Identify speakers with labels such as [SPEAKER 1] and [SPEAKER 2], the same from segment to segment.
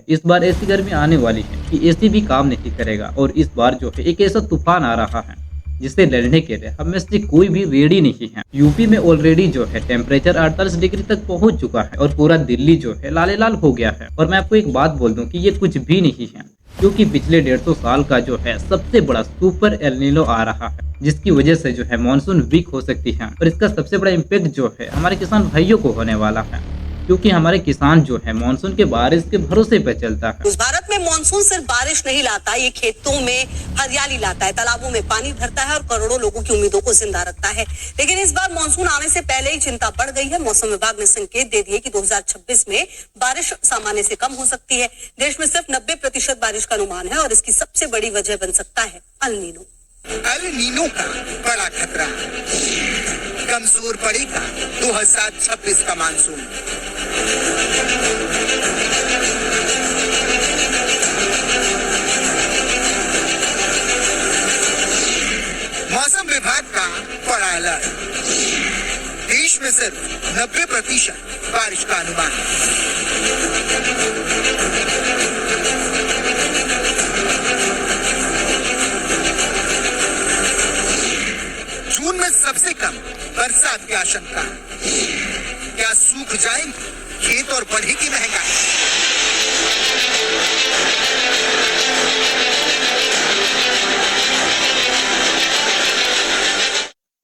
[SPEAKER 1] इस बार ऐसी गर्मी आने वाली है कि एसी भी काम नहीं करेगा और इस बार जो है एक ऐसा तूफान आ रहा है जिससे लड़ने के लिए हम में से कोई भी रेडी नहीं है। यूपी में ऑलरेडी जो है टेम्परेचर 48 डिग्री तक पहुंच चुका है और पूरा दिल्ली जो है लाले लाल हो गया है। और मैं आपको एक बात बोल दूं कि ये कुछ भी नहीं है, क्योंकि पिछले 150 साल का जो है सबसे बड़ा सुपर एल नीनो आ रहा है, जिसकी वजह से जो है मानसून वीक हो सकती है। और इसका सबसे बड़ा इम्पैक्ट जो है हमारे किसान भाइयों को होने वाला है, क्योंकि हमारे किसान जो है मानसून के बारिश के भरोसे पे चलता है।
[SPEAKER 2] उस भारत में मानसून सिर्फ बारिश नहीं लाता, ये खेतों में हरियाली लाता है, तालाबों में पानी भरता है और करोड़ों लोगों की उम्मीदों को जिंदा रखता है। लेकिन इस बार मानसून आने से पहले ही चिंता बढ़ गई है। मौसम विभाग ने संकेत दे दिए कि 2026 में बारिश सामान्य से कम हो सकती है। देश में सिर्फ 90% बारिश का अनुमान है और इसकी सबसे बड़ी वजह बन सकता है अल नीनो।
[SPEAKER 3] अल नीनो का बड़ा खतरा, कमजोर पड़ेगा 2026 का मानसून। मौसम विभाग का बड़ा अलर्ट, देश में सिर्फ 90% बारिश का अनुमान। जून में सबसे कम बरसात की आशंका, क्या सूख जाएंगे खेत और बढ़ेगी महंगाई।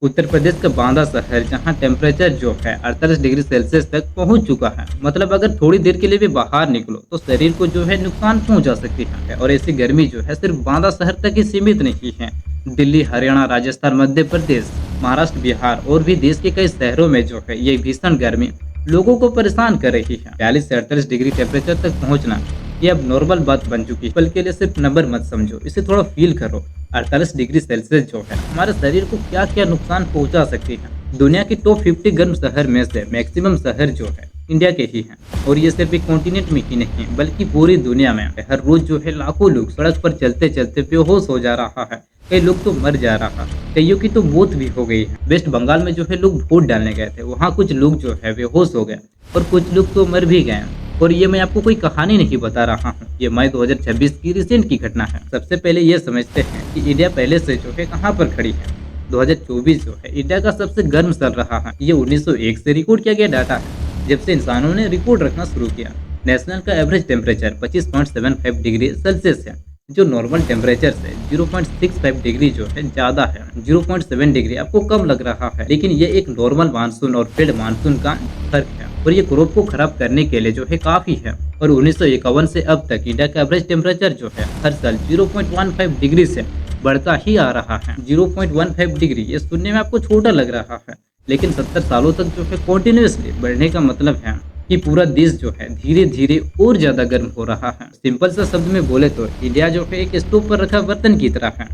[SPEAKER 1] उत्तर प्रदेश का बांदा शहर, जहां टेम्परेचर जो है 48 डिग्री सेल्सियस तक पहुंच चुका है। मतलब अगर थोड़ी देर के लिए भी बाहर निकलो तो शरीर को जो है नुकसान पहुंचा सकती है। और ऐसी गर्मी जो है सिर्फ बांदा शहर तक ही सीमित नहीं है। दिल्ली, हरियाणा, राजस्थान, मध्य प्रदेश, महाराष्ट्र, बिहार और भी देश के कई शहरों में जो है ये भीषण गर्मी लोगों को परेशान कर रही है। 42 से 48 डिग्री टेम्परेचर तक पहुंचना ये अब नॉर्मल बात बन चुकी है। पल के लिए सिर्फ नंबर मत समझो, इसे थोड़ा फील करो। 48 डिग्री सेल्सियस जो है हमारे शरीर को क्या क्या नुकसान पहुंचा सकती है। दुनिया की टॉप 50 गर्म शहर में से मैक्सिमम शहर जो है इंडिया के ही हैं। और ये सिर्फ एक कॉन्टिनेंट में ही नहीं बल्कि पूरी दुनिया में हर रोज जो है लाखों लोग सड़क पर चलते चलते बेहोश हो जा रहा है। कई लोग तो मर जा रहा है, कईयों की तो मौत भी हो गई है। वेस्ट बंगाल में जो है लोग वोट डालने गए थे, वहाँ कुछ लोग जो है बेहोश हो गए और कुछ लोग तो मर भी गए। और ये मैं आपको कोई कहानी नहीं बता रहा हूँ, ये मई 2026 की रिसेंट की घटना है। सबसे पहले ये समझते हैं कि इंडिया पहले से जो है कहाँ पर खड़ी है। 2024 जो है इंडिया का सबसे गर्म चल रहा है। ये 1901 से रिकॉर्ड किया गया डाटा है, जब से इंसानों ने रिकॉर्ड रखना शुरू किया। नेशनल का एवरेज टेम्परेचर 25.75 डिग्री सेल्सियस है, जो नॉर्मल टेम्परेचर से 0.65 डिग्री जो है ज्यादा है। 0.7 डिग्री आपको कम लग रहा है, लेकिन ये एक नॉर्मल मानसून और फेड मानसून का फर्क है। और ये क्रॉप को खराब करने के लिए जो है काफी है। और 1951 से अब तक इंडिया का एवरेज टेम्परेचर जो है हर साल 0.15 डिग्री से बढ़ता ही आ रहा है। 0.15 डिग्री ये सुनने में आपको छोटा लग रहा है, लेकिन 70 सालों तक जो है कॉन्टिन्यूसली बढ़ने का मतलब है कि पूरा देश जो है धीरे धीरे और ज्यादा गर्म हो रहा है। सिंपल सा शब्द में बोले तो इंडिया जो है एक स्टोव पर रखा बर्तन की तरह है,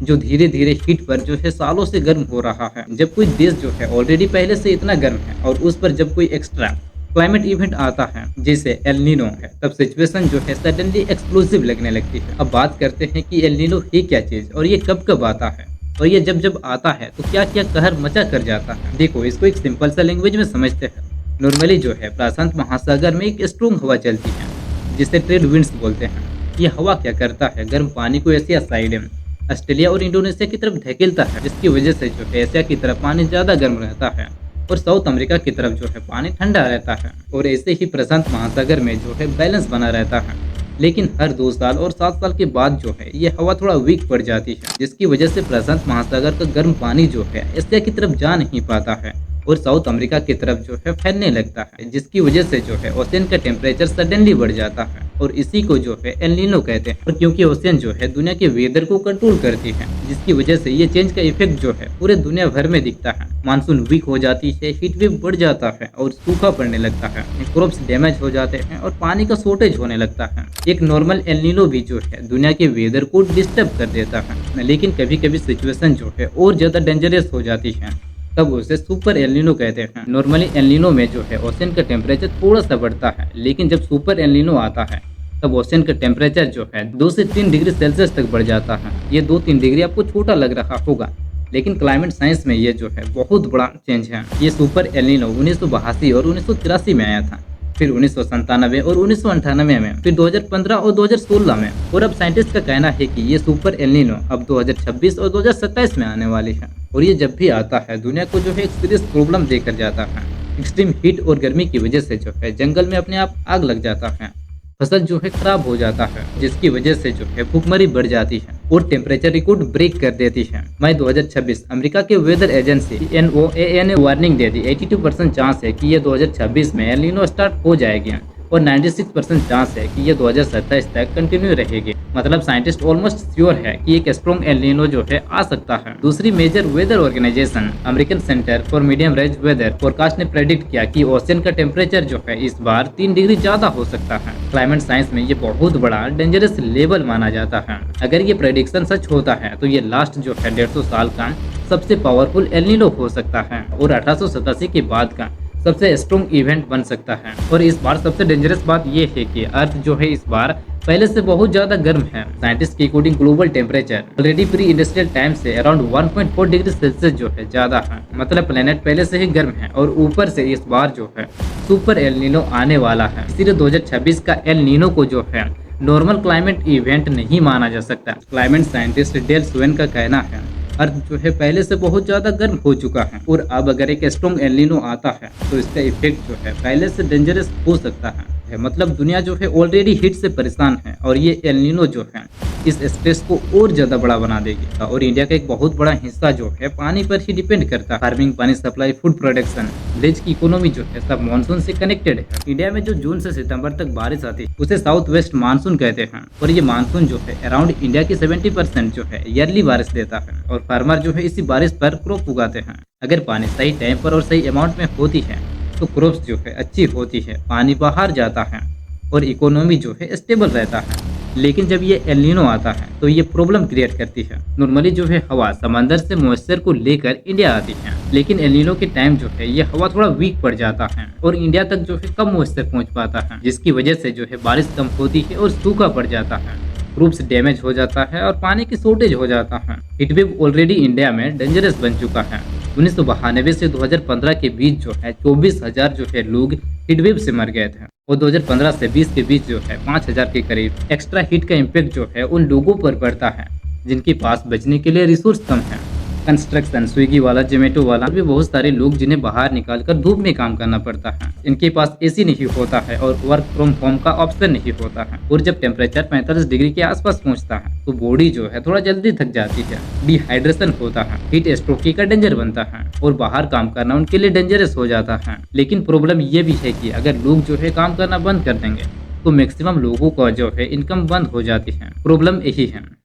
[SPEAKER 1] जो धीरे धीरे हीट पर जो है सालों से गर्म हो रहा है। जब कोई देश जो है ऑलरेडी पहले से इतना गर्म है और उस पर जब कोई एक्स्ट्रा क्लाइमेट इवेंट आता है जैसे एल नीनो है, तब सिचुएशन जो है सडनली एक्सप्लोसिव लगने लगती है। अब बात करते हैं कि एल नीनो है क्या चीज और ये कब कब आता है, और ये जब जब आता है तो क्या क्या कहर मचा कर जाता है। देखो, इसको एक सिंपल सा लैंग्वेज में समझते हैं। नॉर्मली जो है प्रशांत महासागर में एक स्ट्रॉन्ग हवा चलती है जिसे ट्रेड विंड्स बोलते हैं। ये हवा क्या करता है, गर्म पानी को एशिया साइड में ऑस्ट्रेलिया और इंडोनेशिया की तरफ धकेलता है, जिसकी वजह से जो है एशिया की तरफ पानी ज्यादा गर्म रहता है और साउथ अमेरिका की तरफ जो है पानी ठंडा रहता है। और ऐसे ही प्रशांत महासागर में जो है बैलेंस बना रहता है। लेकिन हर 2 साल और 7 साल के बाद जो है ये हवा थोड़ा वीक पड़ जाती है, जिसकी वजह से प्रशांत महासागर का गर्म पानी जो है एशिया की तरफ जा नहीं पाता है और साउथ अमेरिका की तरफ जो है फैलने लगता है, जिसकी वजह से जो है ओशियन का टेम्परेचर सडनली बढ़ जाता है। और इसी को जो है एल नीनो कहते हैं। और क्योंकि ओशियन जो है दुनिया के वेदर को कंट्रोल करती है, जिसकी वजह से ये चेंज का इफेक्ट जो है पूरे दुनिया भर में दिखता है। मानसून वीक हो जाती है, हीट वेव बढ़ जाता है और सूखा पड़ने लगता है, क्रॉप्स डैमेज हो जाते हैं और पानी का शॉर्टेज होने लगता है। एक नॉर्मल एल नीनो भी जो है दुनिया के वेदर को डिस्टर्ब कर देता है, लेकिन कभी कभी सिचुएशन जो है और ज्यादा डेंजरस हो जाती है, तब उसे सुपर एल नीनो कहते हैं। नॉर्मली एल नीनो में जो है ओशियन का टेम्परेचर थोड़ा सा बढ़ता है, लेकिन जब सुपर एल नीनो आता है तब ओशियन का टेम्परेचर जो है 2 से 3 डिग्री सेल्सियस तक बढ़ जाता है। ये 2-3 डिग्री आपको छोटा लग रहा होगा, लेकिन क्लाइमेट साइंस में ये जो है बहुत बड़ा चेंज है। ये सुपर एल नीनो 1982 और 1983 में आया था, फिर 1997 और 1998 में, फिर 2015 और 2016 में। और अब साइंटिस्ट का कहना है कि ये सुपर एल नीनो अब 2026 और 2027 में आने वाली है। और ये जब भी आता है दुनिया को जो है एक सीरियस प्रॉब्लम देकर जाता है। एक्सट्रीम हीट और गर्मी की वजह से जो है जंगल में अपने आप आग लग जाता है, फसल जो है खराब हो जाता है, जिसकी वजह से जो है भूखमरी बढ़ जाती है और टेम्परेचर रिकॉर्ड ब्रेक कर देती है। मई 2026 अमेरिका के वेदर एजेंसी NOAA ने वार्निंग दे दी। 82% चांस है कि ये 2026 में एल नीनो स्टार्ट हो जाएगी और 96% चांस है कि ये 2027 तक कंटिन्यू रहेगी। मतलब साइंटिस्ट ऑलमोस्ट श्योर है कि एक स्ट्रॉन्ग एल नीनो जो है आ सकता है। दूसरी major weather organisation American centre for medium range weather forecast ने प्रेडिक्ट किया कि ओशन का टेम्परेचर जो है इस बार 3 डिग्री ज्यादा हो सकता है। क्लाइमेट साइंस में ये बहुत बड़ा डेंजरस लेवल माना जाता है। अगर ये प्रेडिक्शन सच होता है तो ये लास्ट जो है 150 साल का सबसे पावरफुल एल नीनो हो सकता है और 1887 के बाद का सबसे स्ट्रॉन्ग इवेंट बन सकता है। और इस बार सबसे डेंजरस बात यह है कि अर्थ जो है इस बार पहले से बहुत ज्यादा गर्म है। साइंटिस्ट के according global temperature already pre industrial time से अराउंड 1.4 डिग्री सेल्सियस जो है ज्यादा है। मतलब प्लेनेट पहले से ही गर्म है और ऊपर से इस बार जो है सुपर एल नीनो आने वाला है। इसीलिए 2026 का एल नीनो को जो है नॉर्मल क्लाइमेट इवेंट नहीं माना जा सकता। क्लाइमेट साइंटिस्ट डेल स्वेन का कहना है अर्थ जो है पहले से बहुत ज्यादा गर्म हो चुका है और अब अगर एक स्ट्रॉन्ग एल नीनो आता है तो इसका इफेक्ट जो है पहले से डेंजरस हो सकता है। मतलब दुनिया जो है ऑलरेडी हीट से परेशान है और ये एल नीनो जो है इस स्ट्रेस को और ज्यादा बड़ा बना देगी। और इंडिया का एक बहुत बड़ा हिस्सा जो है पानी पर ही डिपेंड करता है। फार्मिंग, पानी सप्लाई, फूड प्रोडक्शन, विलेज की इकोनॉमी जो है सब मानसून से कनेक्टेड है। इंडिया में जो जून से सितंबर तक बारिश आती है उसे साउथ वेस्ट मानसून कहते हैं और ये मानसून जो है अराउंड इंडिया की 70% जो है ईयरली बारिश देता है और फार्मर जो है इसी बारिश पर क्रॉप उगाते हैं। अगर पानी सही टाइम पर और सही अमाउंट में होती है तो क्रॉप्स जो है अच्छी होती है, पानी बाहर जाता है और इकोनॉमी जो है स्टेबल रहता है। लेकिन जब ये एल नीनो आता है तो ये प्रॉब्लम क्रिएट करती है। नॉर्मली जो है हवा समंदर से मॉइस्चर को लेकर इंडिया आती है, लेकिन एल नीनो के टाइम जो है ये हवा थोड़ा वीक पड़ जाता है और इंडिया तक जो है कम मॉइस्चर पहुंच पाता है, जिसकी वजह से जो है बारिश कम होती है और सूखा पड़ जाता है, क्रॉप्स डैमेज हो जाता है और पानी की शॉर्टेज हो जाता है। हीटवेव ऑलरेडी इंडिया में डेंजरस बन चुका है। 1992 से 2015 के बीच जो है 24,000 जो है लोग हीटवेव से मर गए थे और 2015 से 20 के बीच जो है 5,000 के करीब। एक्स्ट्रा हीट का इम्पैक्ट जो है उन लोगों पर पड़ता है जिनके पास बचने के लिए रिसोर्स कम है। कंस्ट्रक्शन, स्विगी वाला, जोमेटो वाला, भी बहुत सारे लोग जिन्हें बाहर निकालकर धूप में काम करना पड़ता है। इनके पास एसी नहीं होता है और वर्क फ्रॉम होम का ऑप्शन नहीं होता है और जब टेम्परेचर 45 डिग्री के आसपास पहुंचता है तो बॉडी जो है थोड़ा जल्दी थक जाती है, डिहाइड्रेशन होता है, हीट स्ट्रोक का डेंजर बनता है और बाहर काम करना उनके लिए डेंजरस हो जाता है। लेकिन प्रॉब्लम ये भी है कि अगर लोग जो है काम करना बंद कर देंगे तो मैक्सिमम लोगों का जो है इनकम बंद हो जाती है। प्रॉब्लम यही है।